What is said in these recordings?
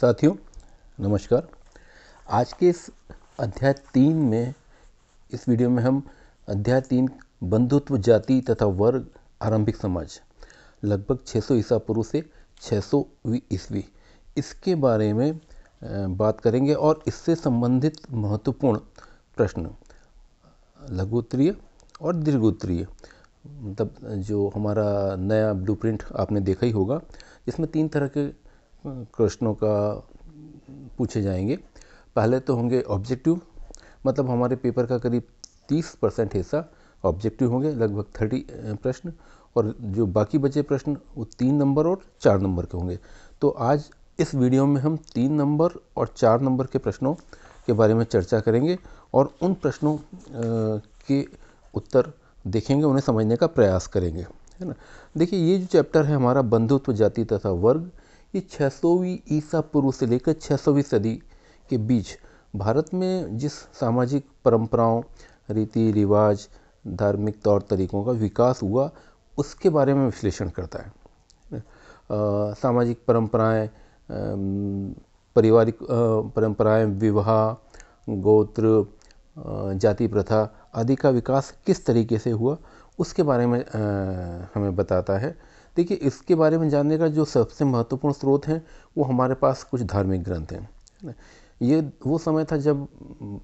साथियों नमस्कार। आज के इस अध्याय 3 में इस वीडियो में हम अध्याय 3 बंधुत्व जाति तथा वर्ग आरंभिक समाज लगभग 600 ईसा पूर्व से 600वीं ईस्वी इसके बारे में बात करेंगे और इससे संबंधित महत्वपूर्ण प्रश्न लघुत्तरीय और दीर्घोत्तरीय मतलब जो हमारा नया ब्लूप्रिंट आपने देखा ही होगा, इसमें 3 तरह के प्रश्नों का पूछे जाएंगे। पहले तो होंगे ऑब्जेक्टिव, मतलब हमारे पेपर का करीब 30% हिस्सा ऑब्जेक्टिव होंगे, लगभग 30 प्रश्न, और जो बाकी बचे प्रश्न वो 3 नंबर और 4 नंबर के होंगे। तो आज इस वीडियो में हम 3 नंबर और 4 नंबर के प्रश्नों के बारे में चर्चा करेंगे और उन प्रश्नों के उत्तर देखेंगे, उन्हें समझने का प्रयास करेंगे, है ना। देखिए, ये जो चैप्टर है हमारा बंधुत्व जाति तथा वर्ग, ये 600वीं ईसा पूर्व से लेकर 600वीं सदी के बीच भारत में जिस सामाजिक परंपराओं, रीति रिवाज, धार्मिक तौर तरीकों का विकास हुआ उसके बारे में विश्लेषण करता है। सामाजिक परंपराएं, पारिवारिक परंपराएं, विवाह, गोत्र, जाति प्रथा आदि का विकास किस तरीके से हुआ उसके बारे में हमें बताता है। देखिए, इसके बारे में जानने का जो सबसे महत्वपूर्ण स्रोत हैं वो हमारे पास कुछ धार्मिक ग्रंथ हैं। ये वो समय था जब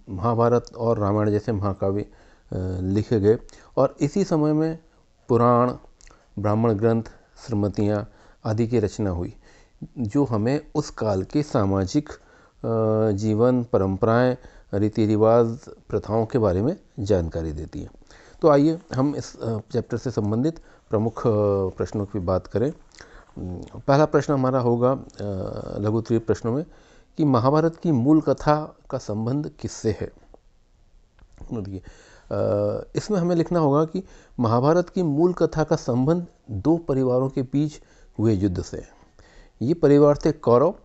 महाभारत और रामायण जैसे महाकाव्य लिखे गए और इसी समय में पुराण, ब्राह्मण ग्रंथ, स्मृतियाँ आदि की रचना हुई जो हमें उस काल के सामाजिक जीवन, परंपराएं, रीति रिवाज, प्रथाओं के बारे में जानकारी देती है। तो आइए हम इस चैप्टर से संबंधित प्रमुख प्रश्नों की बात करें। पहला प्रश्न हमारा होगा लघुत्तरीय प्रश्नों में कि महाभारत की मूल कथा का संबंध किससे है। देखिए, इसमें हमें लिखना होगा कि महाभारत की मूल कथा का संबंध 2 परिवारों के बीच हुए युद्ध से है। ये परिवार थे कौरव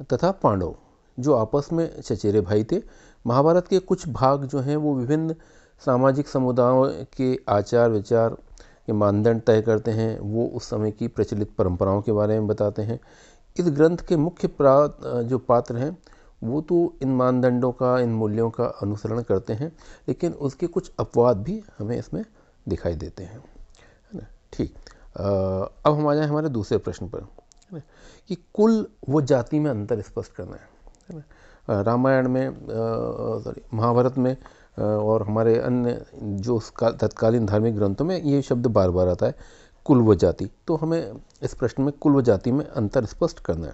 तथा पांडव, जो आपस में चचेरे भाई थे। महाभारत के कुछ भाग जो हैं वो विभिन्न सामाजिक समुदायों के आचार विचार के मानदंड तय करते हैं, वो उस समय की प्रचलित परंपराओं के बारे में बताते हैं। इस ग्रंथ के मुख्य जो पात्र हैं वो तो इन मानदंडों का, इन मूल्यों का अनुसरण करते हैं, लेकिन उसके कुछ अपवाद भी हमें इसमें दिखाई देते हैं, है ना। ठीक, अब हम आ जाए हमारे दूसरे प्रश्न पर, है ना, कि कुल व जाति में अंतर स्पष्ट करना है ना। रामायण में, महाभारत में और हमारे अन्य जो तत्कालीन धार्मिक ग्रंथों में ये शब्द बार बार आता है, कुल व जाति। तो हमें इस प्रश्न में कुल व जाति में अंतर स्पष्ट करना है।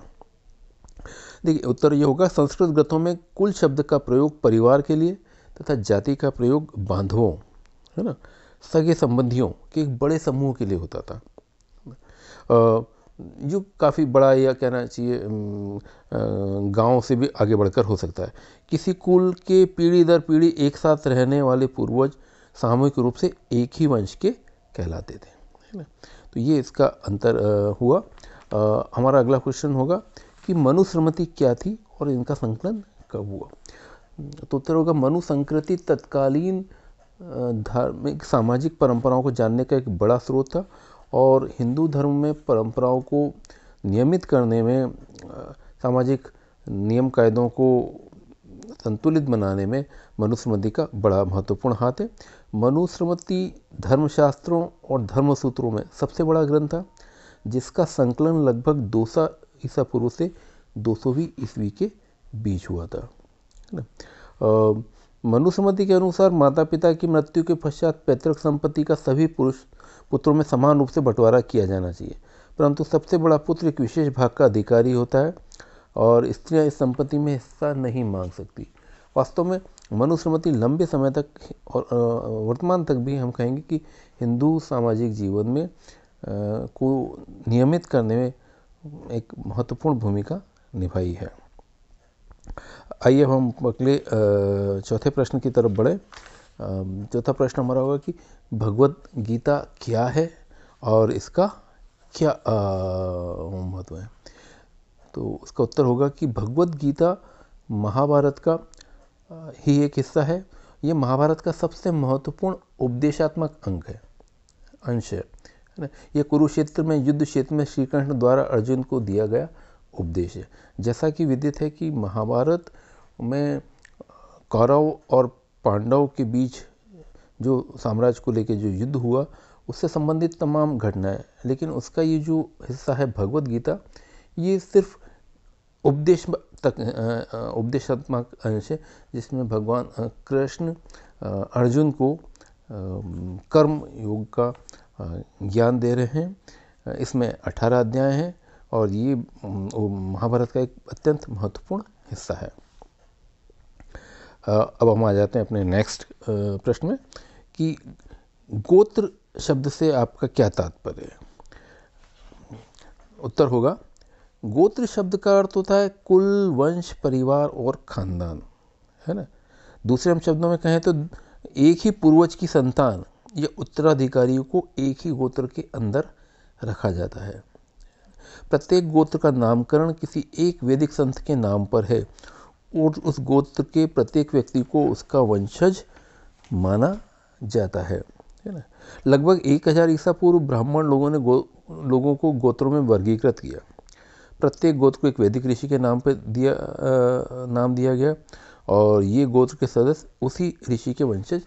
देखिए, उत्तर ये होगा, संस्कृत ग्रंथों में कुल शब्द का प्रयोग परिवार के लिए तथा जाति का प्रयोग बांधवों, है ना, सगे संबंधियों के एक बड़े समूह के लिए होता था, जो काफ़ी बड़ा, या कहना चाहिए गांव से भी आगे बढ़कर हो सकता है। किसी कुल के पीढ़ी दर पीढ़ी एक साथ रहने वाले पूर्वज सामूहिक रूप से एक ही वंश के कहलाते थे, है ना। तो ये इसका अंतर हुआ। हमारा अगला क्वेश्चन होगा कि मनुस्मृति क्या थी और इनका संकलन कब हुआ। तो उत्तर होगा, मनुस्मृति तत्कालीन धार्मिक सामाजिक परंपराओं को जानने का एक बड़ा स्रोत था और हिंदू धर्म में परंपराओं को नियमित करने में, सामाजिक नियम कायदों को संतुलित बनाने में मनुस्मृति का बड़ा महत्वपूर्ण हाथ है। मनुस्मृति धर्मशास्त्रों और धर्मसूत्रों में सबसे बड़ा ग्रंथ था, जिसका संकलन लगभग 200 ईसा पूर्व से 200वीं ईस्वी के बीच हुआ था, है ना। मनुस्मृति के अनुसार माता पिता की मृत्यु के पश्चात पैतृक संपत्ति का सभी पुत्रों में समान रूप से बंटवारा किया जाना चाहिए, परंतु सबसे बड़ा पुत्र एक विशेष भाग का अधिकारी होता है और स्त्रियां इस संपत्ति में हिस्सा नहीं मांग सकती। वास्तव में मनुस्मृति लंबे समय तक और वर्तमान तक भी हम कहेंगे कि हिंदू सामाजिक जीवन में को नियमित करने में एक महत्वपूर्ण भूमिका निभाई है। आइए हम अगले चौथे प्रश्न की तरफ बढ़े। चौथा प्रश्न हमारा होगा कि भगवत गीता क्या है और इसका क्या महत्व है। तो उसका उत्तर होगा कि भगवत गीता महाभारत का ही एक हिस्सा है। ये महाभारत का सबसे महत्वपूर्ण उपदेशात्मक अंश है ना। यह कुरुक्षेत्र में युद्ध क्षेत्र में श्री कृष्ण द्वारा अर्जुन को दिया गया उपदेश है। जैसा कि विदित है कि महाभारत में कौरव और पांडव के बीच जो साम्राज्य को लेकर जो युद्ध हुआ उससे संबंधित तमाम घटनाएं, लेकिन उसका ये जो हिस्सा है भगवत गीता, ये सिर्फ उपदेशात्मक अंश है, जिसमें भगवान कृष्ण अर्जुन को कर्म योग का ज्ञान दे रहे हैं। इसमें 18 अध्याय हैं और ये महाभारत का एक अत्यंत महत्वपूर्ण हिस्सा है। अब हम आ जाते हैं अपने नेक्स्ट प्रश्न में कि गोत्र शब्द से आपका क्या तात्पर्य है। उत्तर होगा, गोत्र शब्द का अर्थ होता है कुल, वंश, परिवार और खानदान, है ना। दूसरे शब्दों में कहें तो एक ही पूर्वज की संतान या उत्तराधिकारियों को एक ही गोत्र के अंदर रखा जाता है। प्रत्येक गोत्र का नामकरण किसी एक वैदिक संत के नाम पर है और उस गोत्र के प्रत्येक व्यक्ति को उसका वंशज माना जाता है ना। लगभग 1000 ईसा पूर्व ब्राह्मण लोगों ने लोगों को गोत्रों में वर्गीकृत किया। प्रत्येक गोत्र को एक वैदिक ऋषि के नाम पर नाम दिया गया और ये गोत्र के सदस्य उसी ऋषि के वंशज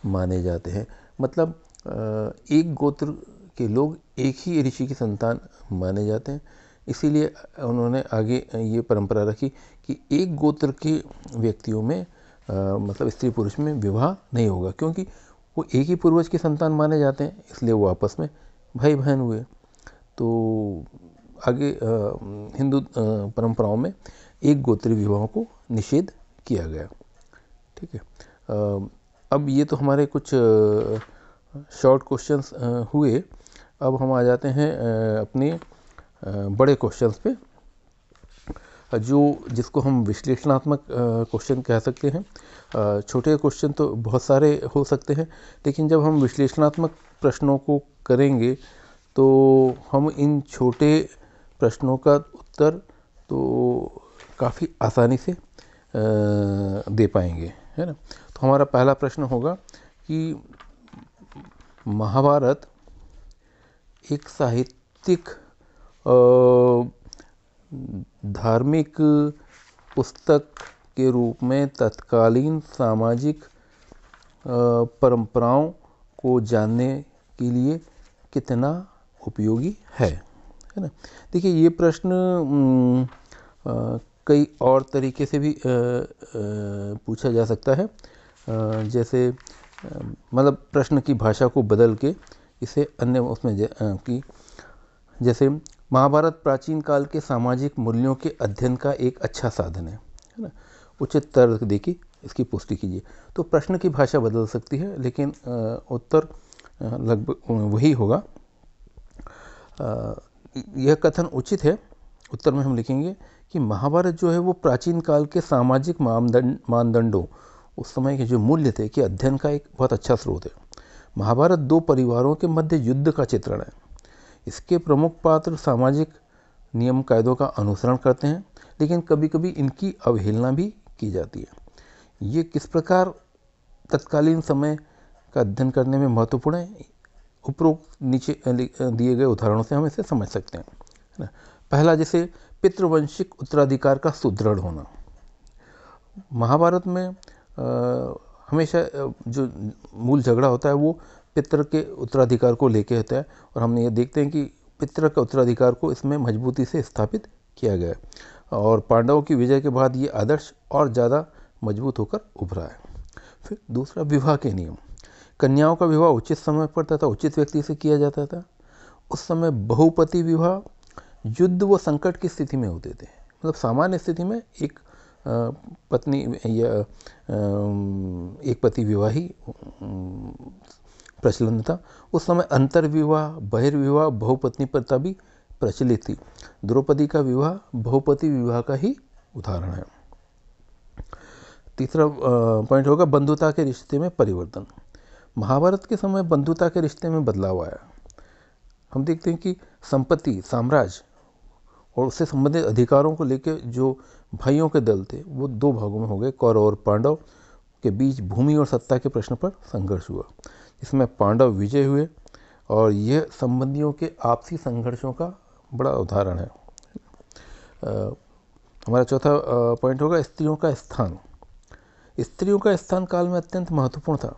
माने जाते हैं। मतलब एक गोत्र के लोग एक ही ऋषि की संतान माने जाते हैं। इसीलिए उन्होंने आगे ये परंपरा रखी कि एक गोत्र के व्यक्तियों में मतलब स्त्री पुरुष में विवाह नहीं होगा, क्योंकि वो एक ही पूर्वज की संतान माने जाते हैं, इसलिए वो आपस में भाई बहन हुए। तो आगे हिंदू परंपराओं में एक गोत्री विवाहों को निषेध किया गया। ठीक है। अब ये तो हमारे कुछ शॉर्ट क्वेश्चंस हुए। अब हम आ जाते हैं अपने बड़े क्वेश्चंस पे, जिसको हम विश्लेषणात्मक क्वेश्चन कह सकते हैं। छोटे क्वेश्चन तो बहुत सारे हो सकते हैं, लेकिन जब हम विश्लेषणात्मक प्रश्नों को करेंगे तो हम इन छोटे प्रश्नों का उत्तर तो काफ़ी आसानी से दे पाएंगे, है ना। तो हमारा पहला प्रश्न होगा कि महाभारत एक साहित्यिक धार्मिक पुस्तक के रूप में तत्कालीन सामाजिक परंपराओं को जानने के लिए कितना उपयोगी है ना। देखिए, ये प्रश्न कई और तरीके से भी पूछा जा सकता है। जैसे मतलब प्रश्न की भाषा को बदल के इसे अन्य उसमें की, जैसे महाभारत प्राचीन काल के सामाजिक मूल्यों के अध्ययन का एक अच्छा साधन है ना। उचित तर्क देखिए, इसकी पुष्टि कीजिए। तो प्रश्न की भाषा बदल सकती है, लेकिन उत्तर लगभग वही होगा। यह कथन उचित है। उत्तर में हम लिखेंगे कि महाभारत जो है वो प्राचीन काल के सामाजिक मानदंडों, उस समय के जो मूल्य थे, कि अध्ययन का एक बहुत अच्छा स्रोत है। महाभारत दो परिवारों के मध्य युद्ध का चित्रण है। इसके प्रमुख पात्र सामाजिक नियम कायदों का अनुसरण करते हैं, लेकिन कभी कभी इनकी अवहेलना भी की जाती है। ये किस प्रकार तत्कालीन समय का अध्ययन करने में महत्वपूर्ण है, उपरोक्त नीचे दिए गए उदाहरणों से हम इसे समझ सकते हैं, है ना। पहला, जैसे पितृवंशिक उत्तराधिकार का सुदृढ़ होना। महाभारत में हमेशा जो मूल झगड़ा होता है वो पितृ के उत्तराधिकार को लेके होता है, और हमने ये देखते हैं कि पितृ का उत्तराधिकार को इसमें मजबूती से स्थापित किया गया है और पांडवों की विजय के बाद ये आदर्श और ज़्यादा मजबूत होकर उभरा है। फिर दूसरा, विवाह के नियम। कन्याओं का विवाह उचित समय पर तथा उचित व्यक्ति से किया जाता था। उस समय बहुपति विवाह युद्ध व संकट की स्थिति में होते थे। मतलब सामान्य स्थिति में एक पत्नी या एक पति विवाह ही प्रचलन था। उस समय अंतर्विवाह, बहिर्विवाह, बहुपत्नी प्रथा भी प्रचलित थी। द्रौपदी का विवाह बहुपति विवाह का ही उदाहरण है। तीसरा पॉइंट होगा बंधुता के रिश्ते में परिवर्तन। महाभारत के समय बंधुता के रिश्ते में बदलाव आया। हम देखते हैं कि संपत्ति, साम्राज्य और उससे संबंधित अधिकारों को लेकर जो भाइयों के दल थे वो दो भागों में हो गए। कौरव और पांडव के बीच भूमि और सत्ता के प्रश्न पर संघर्ष हुआ, इसमें पांडव विजय हुए और यह संबंधियों के आपसी संघर्षों का बड़ा उदाहरण है। हमारा चौथा पॉइंट होगा स्त्रियों का स्थान। स्त्रियों का स्थान काल में अत्यंत महत्वपूर्ण था।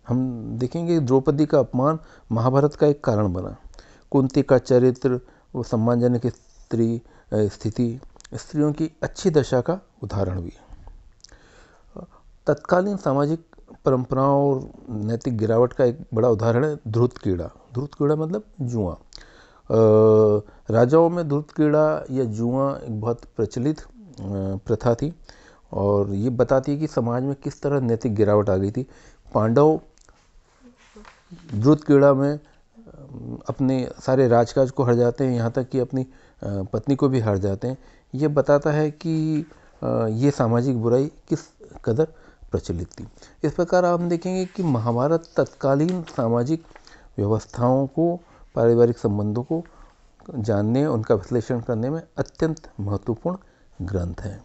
हम देखेंगे द्रौपदी का अपमान महाभारत का एक कारण बना। कुंती का चरित्र, वो सम्मानजनक स्त्री स्थिति स्त्रियों की अच्छी दशा का उदाहरण भी है। तत्कालीन सामाजिक परंपराओं और नैतिक गिरावट का एक बड़ा उदाहरण है धूर्त क्रीड़ा। धूर्त क्रीड़ा मतलब जुआ। राजाओं में धूर्त क्रीड़ा या जुआ एक बहुत प्रचलित प्रथा थी और ये बताती है कि समाज में किस तरह नैतिक गिरावट आ गई थी। पांडव धूर्त क्रीड़ा में अपने सारे राजकाज को हार जाते हैं, यहाँ तक कि अपनी पत्नी को भी हार जाते हैं। ये बताता है कि ये सामाजिक बुराई किस कदर प्रचलित थी। इस प्रकार हम देखेंगे कि महाभारत तत्कालीन सामाजिक व्यवस्थाओं को, पारिवारिक संबंधों को जानने, उनका विश्लेषण करने में अत्यंत महत्वपूर्ण ग्रंथ है।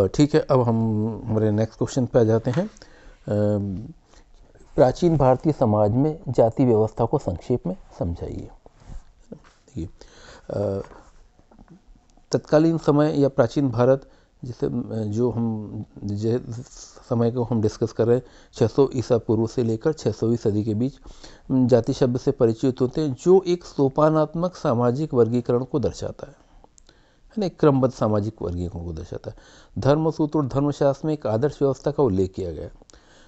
ठीक है, अब हम हमारे नेक्स्ट क्वेश्चन पे आ जाते हैं। प्राचीन भारतीय समाज में जाति व्यवस्था को संक्षेप में समझाइए। देखिए, तत्कालीन समय या प्राचीन भारत, जिसे जो हम समय को हम डिस्कस कर रहे हैं, 600 ईसा पूर्व से लेकर 600वीं सदी के बीच जाति शब्द से परिचित होते हैं, जो एक सोपानात्मक सामाजिक वर्गीकरण को दर्शाता है ना, एक क्रमबद्ध सामाजिक वर्गीकरण को दर्शाता है। धर्मसूत्र और धर्मशास्त्र में एक आदर्श व्यवस्था का उल्लेख किया गया।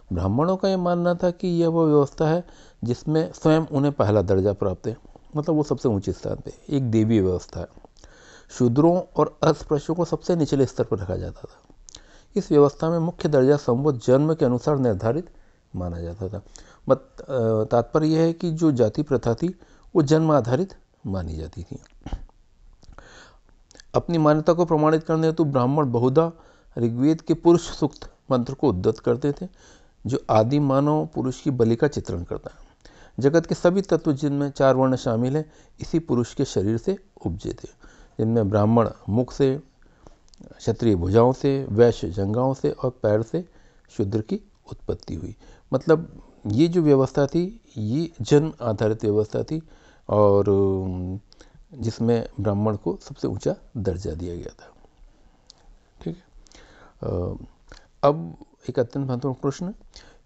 ब्राह्मणों का यह मानना था कि यह वह व्यवस्था है जिसमें स्वयं उन्हें पहला दर्जा प्राप्त है, मतलब वो सबसे ऊंचे स्थान पे, एक देवी व्यवस्था है। शूद्रों और अस्पृश्यों को सबसे निचले स्तर पर रखा जाता था। इस व्यवस्था में मुख्य दर्जा संवत जन्म के अनुसार निर्धारित माना जाता था। तात्पर्य यह है कि जो जाति प्रथा थी वो जन्म आधारित मानी जाती थी। अपनी मान्यता को प्रमाणित करने हेतु ब्राह्मण बहुधा ऋग्वेद के पुरुष सूक्त मंत्र को उद्धृत करते थे, जो आदि मानव पुरुष की बलि का चित्रण करता है। जगत के सभी तत्व जिनमें 4 वर्ण शामिल हैं, इसी पुरुष के शरीर से उपजे थे, जिनमें ब्राह्मण मुख से, क्षत्रिय भुजाओं से, वैश्य जंघाओं से और पैर से शूद्र की उत्पत्ति हुई। मतलब ये जो व्यवस्था थी ये जन्म आधारित व्यवस्था थी और जिसमें ब्राह्मण को सबसे ऊंचा दर्जा दिया गया था। ठीक है, अब एक अत्यंत महत्वपूर्ण प्रश्न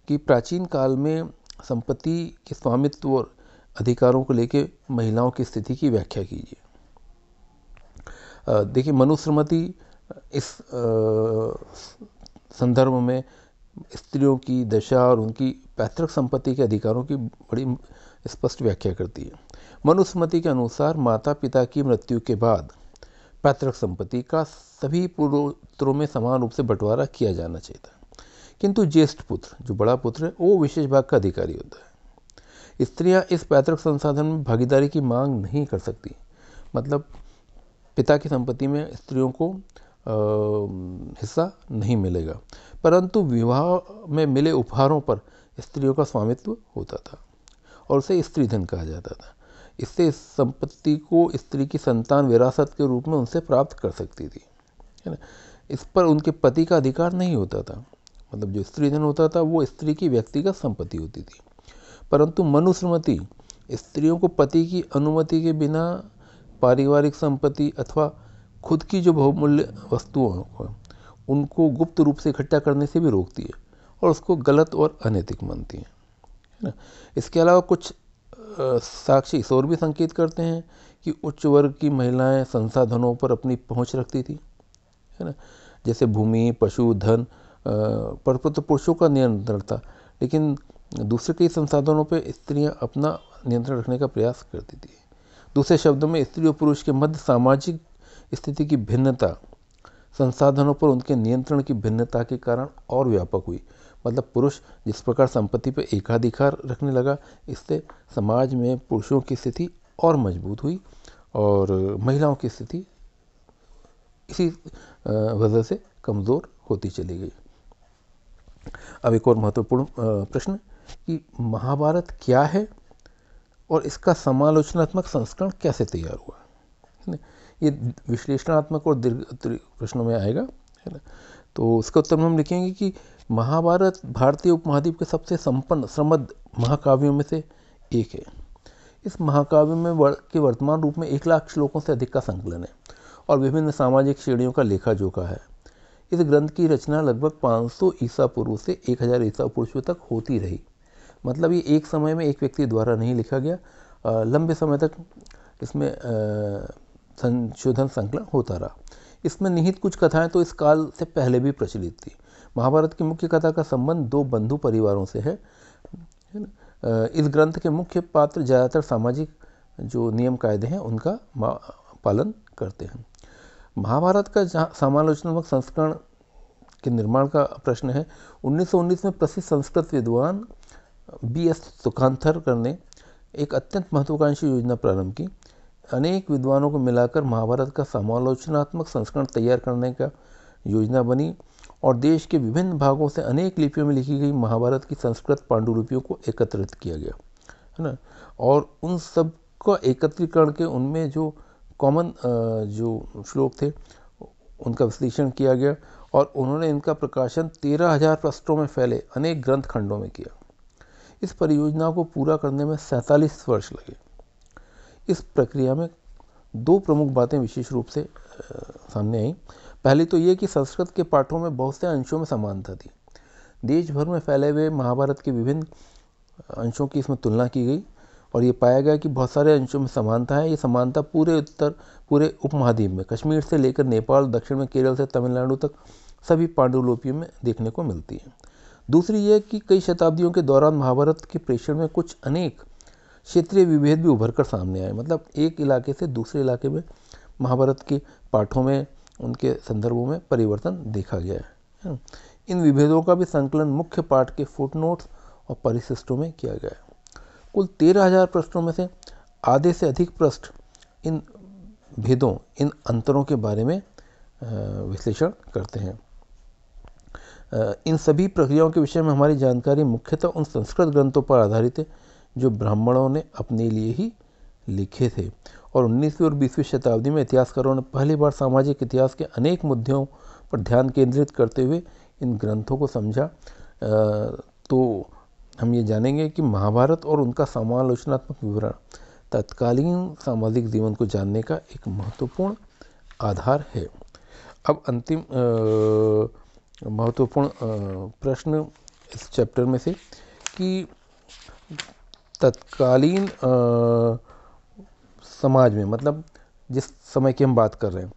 कि प्राचीन काल में संपत्ति के स्वामित्व और अधिकारों को लेकर महिलाओं की स्थिति की व्याख्या कीजिए। देखिए, मनुस्मृति इस संदर्भ में स्त्रियों की दशा और उनकी पैतृक संपत्ति के अधिकारों की बड़ी स्पष्ट व्याख्या करती है। मनुस्मृति के अनुसार माता पिता की मृत्यु के बाद पैतृक संपत्ति का सभी पुत्रों में समान रूप से बंटवारा किया जाना चाहिए था, किंतु ज्येष्ठ पुत्र, जो बड़ा पुत्र है, वो विशेष भाग का अधिकारी होता है। स्त्रियां इस पैतृक संसाधन में भागीदारी की मांग नहीं कर सकती। मतलब पिता की संपत्ति में स्त्रियों को हिस्सा नहीं मिलेगा, परंतु विवाह में मिले उपहारों पर स्त्रियों का स्वामित्व होता था और उसे स्त्री धन कहा जाता था। इससे इस संपत्ति को स्त्री की संतान विरासत के रूप में उनसे प्राप्त कर सकती थी, है ना। इस पर उनके पति का अधिकार नहीं होता था। मतलब जो स्त्री धन होता था वो स्त्री की व्यक्तिगत संपत्ति होती थी, परंतु मनुस्मृति स्त्रियों को पति की अनुमति के बिना पारिवारिक संपत्ति अथवा खुद की जो बहुमूल्य वस्तुओं को उनको गुप्त रूप से इकट्ठा करने से भी रोकती है और उसको गलत और अनैतिक मानती है ना। इसके अलावा कुछ साक्ष्य इस ओर भी संकेत करते हैं कि उच्च वर्ग की महिलाएं संसाधनों पर अपनी पहुंच रखती थी, है ना। जैसे भूमि, पशु, धन पर तो पुरुषों का नियंत्रण था, लेकिन दूसरे कई संसाधनों पर स्त्रियां अपना नियंत्रण रखने का प्रयास करती थी। दूसरे शब्दों में स्त्री और पुरुष के मध्य सामाजिक स्थिति की भिन्नता संसाधनों पर उनके नियंत्रण की भिन्नता के कारण और व्यापक हुई। मतलब पुरुष जिस प्रकार संपत्ति पर एकाधिकार रखने लगा, इससे समाज में पुरुषों की स्थिति और मजबूत हुई और महिलाओं की स्थिति इसी वजह से कमज़ोर होती चली गई। अब एक और महत्वपूर्ण प्रश्न कि महाभारत क्या है और इसका समालोचनात्मक संस्करण कैसे तैयार हुआ। ये विश्लेषणात्मक और दीर्घ प्रश्नों में आएगा, है ना। तो इसका उत्तर में हम लिखेंगे कि महाभारत भारतीय उपमहाद्वीप के सबसे संपन्न समृद्ध महाकाव्यों में से एक है। इस महाकाव्य में के वर्तमान रूप में 1,00,000 श्लोकों से अधिक का संकलन है और विभिन्न सामाजिक श्रेणियों का लेखा जोखा है। इस ग्रंथ की रचना लगभग 500 ईसा पूर्व से 1000 ईसा पूर्व तक होती रही। मतलब ये एक समय में एक व्यक्ति द्वारा नहीं लिखा गया, लंबे समय तक इसमें संशोधन संकलन होता रहा। इसमें निहित कुछ कथाएं तो इस काल से पहले भी प्रचलित थी। महाभारत की मुख्य कथा का संबंध 2 बंधु परिवारों से है। इस ग्रंथ के मुख्य पात्र ज़्यादातर सामाजिक जो नियम कायदे हैं उनका पालन करते हैं। महाभारत का समालोचनात्मक संस्करण के निर्माण का प्रश्न है। 1919 में प्रसिद्ध संस्कृत विद्वान B.S. सुखांथरकर ने एक अत्यंत महत्वाकांक्षी योजना प्रारंभ की। अनेक विद्वानों को मिलाकर महाभारत का समालोचनात्मक संस्करण तैयार करने का योजना बनी और देश के विभिन्न भागों से अनेक लिपियों में लिखी गई महाभारत की संस्कृत पांडुलिपियों को एकत्रित किया गया, है ना। और उन सब का एकत्रीकरण के उनमें जो कॉमन जो श्लोक थे उनका विश्लेषण किया गया और उन्होंने इनका प्रकाशन 13,000 पृष्ठों में फैले अनेक ग्रंथ खंडों में किया। इस परियोजना को पूरा करने में 47 वर्ष लगे। इस प्रक्रिया में 2 प्रमुख बातें विशेष रूप से सामने आई। पहली तो ये कि संस्कृत के पाठों में बहुत से अंशों में समानता थी। देश भर में फैले हुए महाभारत के विभिन्न अंशों की इसमें तुलना की गई और ये पाया गया कि बहुत सारे अंशों में समानता है। ये समानता पूरे उपमहाद्वीप में कश्मीर से लेकर नेपाल, दक्षिण में केरल से तमिलनाडु तक सभी पांडुलिपियों में देखने को मिलती है। दूसरी यह कि कई शताब्दियों के दौरान महाभारत के प्रेषण में कुछ अनेक क्षेत्रीय विभेद भी उभर कर सामने आए। मतलब एक इलाके से दूसरे इलाके में महाभारत के पाठों में उनके संदर्भों में परिवर्तन देखा गया है। इन विभेदों का भी संकलन मुख्य पाठ के फुटनोट्स और परिशिष्टों में किया गया है। कुल 13,000 पृष्ठों में से आधे से अधिक पृष्ठ इन भेदों, इन अंतरों के बारे में विश्लेषण करते हैं। इन सभी प्रक्रियाओं के विषय में हमारी जानकारी मुख्यतः उन संस्कृत ग्रंथों पर आधारित है जो ब्राह्मणों ने अपने लिए ही लिखे थे। और 19वीं और 20वीं शताब्दी में इतिहासकारों ने पहली बार सामाजिक इतिहास के अनेक मुद्दों पर ध्यान केंद्रित करते हुए इन ग्रंथों को समझा। तो हम ये जानेंगे कि महाभारत और उनका समालोचनात्मक विवरण तत्कालीन सामाजिक जीवन को जानने का एक महत्वपूर्ण आधार है। अब अंतिम महत्वपूर्ण प्रश्न इस चैप्टर में से कि तत्कालीन समाज में, मतलब जिस समय की हम बात कर रहे हैं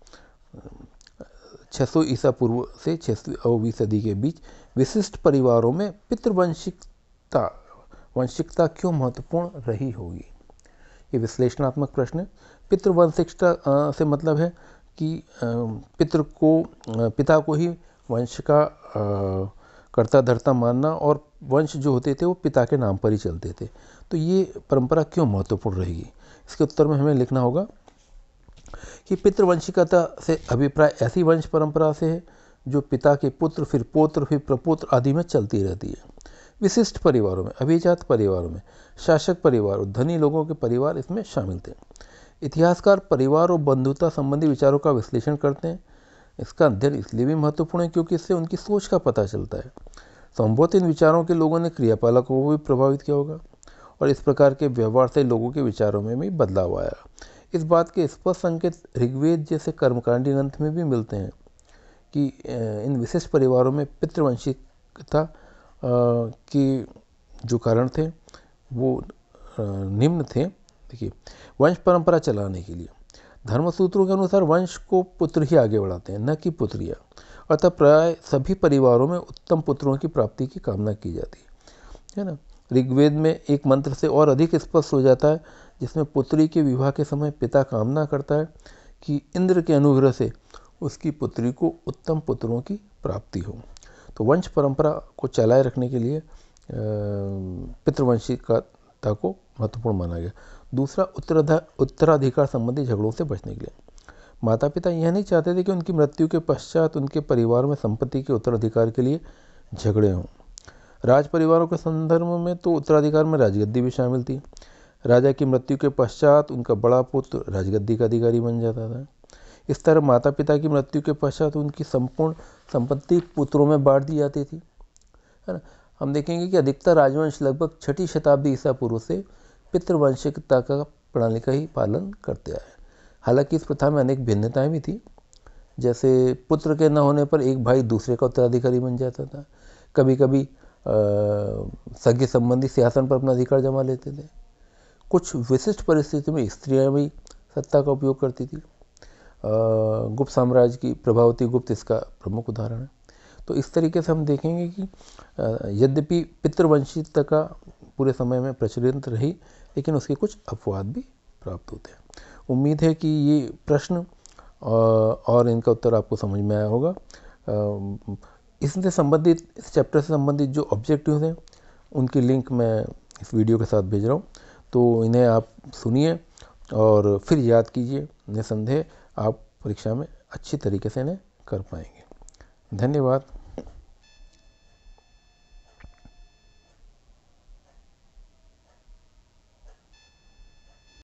600 ईसा पूर्व से 6वीं सदी के बीच, विशिष्ट परिवारों में पितृवंशिकता क्यों महत्वपूर्ण रही होगी। ये विश्लेषणात्मक प्रश्न है। पितृवंशिकता से मतलब है कि पिता को ही वंश का कर्ता धर्ता मानना और वंश जो होते थे वो पिता के नाम पर ही चलते थे। तो ये परंपरा क्यों महत्वपूर्ण रहेगी, इसके उत्तर में हमें लिखना होगा कि पितृवंशिकता से अभिप्राय ऐसी वंश परंपरा से है जो पिता के पुत्र, फिर पौत्र, फिर प्रपौत्र आदि में चलती रहती है। विशिष्ट परिवारों में, अभिजात परिवारों में, शासक परिवार और धनी लोगों के परिवार इसमें शामिल थे। इतिहासकार परिवार और बंधुता संबंधी विचारों का विश्लेषण करते हैं। इसका अध्ययन इसलिए भी महत्वपूर्ण है क्योंकि इससे उनकी सोच का पता चलता है। संभवतः इन विचारों के लोगों ने क्रियापालकों को भी प्रभावित किया होगा और इस प्रकार के व्यवहार से लोगों के विचारों में भी बदलाव आया। इस बात के स्पष्ट संकेत ऋग्वेद जैसे कर्मकांडी ग्रंथ में भी मिलते हैं कि इन विशिष्ट परिवारों में पितृवंशिकता के जो कारण थे वो निम्न थे। देखिए, वंश परंपरा चलाने के लिए धर्मसूत्रों के अनुसार वंश को पुत्र ही आगे बढ़ाते हैं, न कि पुत्रियाँ। अतः प्राय सभी परिवारों में उत्तम पुत्रों की प्राप्ति की कामना की जाती है ना। ऋग्वेद में एक मंत्र से और अधिक स्पष्ट हो जाता है जिसमें पुत्री के विवाह के समय पिता कामना करता है कि इंद्र के अनुग्रह से उसकी पुत्री को उत्तम पुत्रों की प्राप्ति हो। तो वंश परंपरा को चलाए रखने के लिए पितृवंशिकता को महत्वपूर्ण माना गया। दूसरा, उत्तराधिकार संबंधी झगड़ों से बचने के लिए माता पिता यह नहीं चाहते थे कि उनकी मृत्यु के पश्चात उनके परिवार में संपत्ति के उत्तराधिकार के लिए झगड़े हों। राज परिवारों के संदर्भ में तो उत्तराधिकार में राजगद्दी भी शामिल थी। राजा की मृत्यु के पश्चात उनका बड़ा पुत्र राजगद्दी का अधिकारी बन जाता था। इस तरह माता पिता की मृत्यु के पश्चात उनकी संपूर्ण संपत्ति पुत्रों में बांट दी जाती थी, है ना। हम देखेंगे कि अधिकतर राजवंश लगभग 6ठी शताब्दी ईसा पूर्व से पितृवंशिकता का प्रणाली का ही पालन करते आए। हालांकि इस प्रथा में अनेक भिन्नताएं भी थी। जैसे पुत्र के न होने पर एक भाई दूसरे का उत्तराधिकारी बन जाता था। कभी कभी सगे संबंधी सिंहासन पर अपना अधिकार जमा लेते थे। कुछ विशिष्ट परिस्थितियों में स्त्रियां भी सत्ता का उपयोग करती थी। गुप्त साम्राज्य की प्रभावती गुप्त इसका प्रमुख उदाहरण है। तो इस तरीके से हम देखेंगे कि यद्यपि पितृवंशिकता का पूरे समय में प्रचलित रही, लेकिन उसके कुछ अपवाद भी प्राप्त होते हैं। उम्मीद है कि ये प्रश्न और इनका उत्तर आपको समझ में आया होगा। इससे संबंधित, इस चैप्टर से संबंधित जो ऑब्जेक्टिव्स हैं उनकी लिंक मैं इस वीडियो के साथ भेज रहा हूँ, तो इन्हें आप सुनिए और फिर याद कीजिए। निसंदेह आप परीक्षा में अच्छी तरीके से इन्हें कर पाएंगे। धन्यवाद।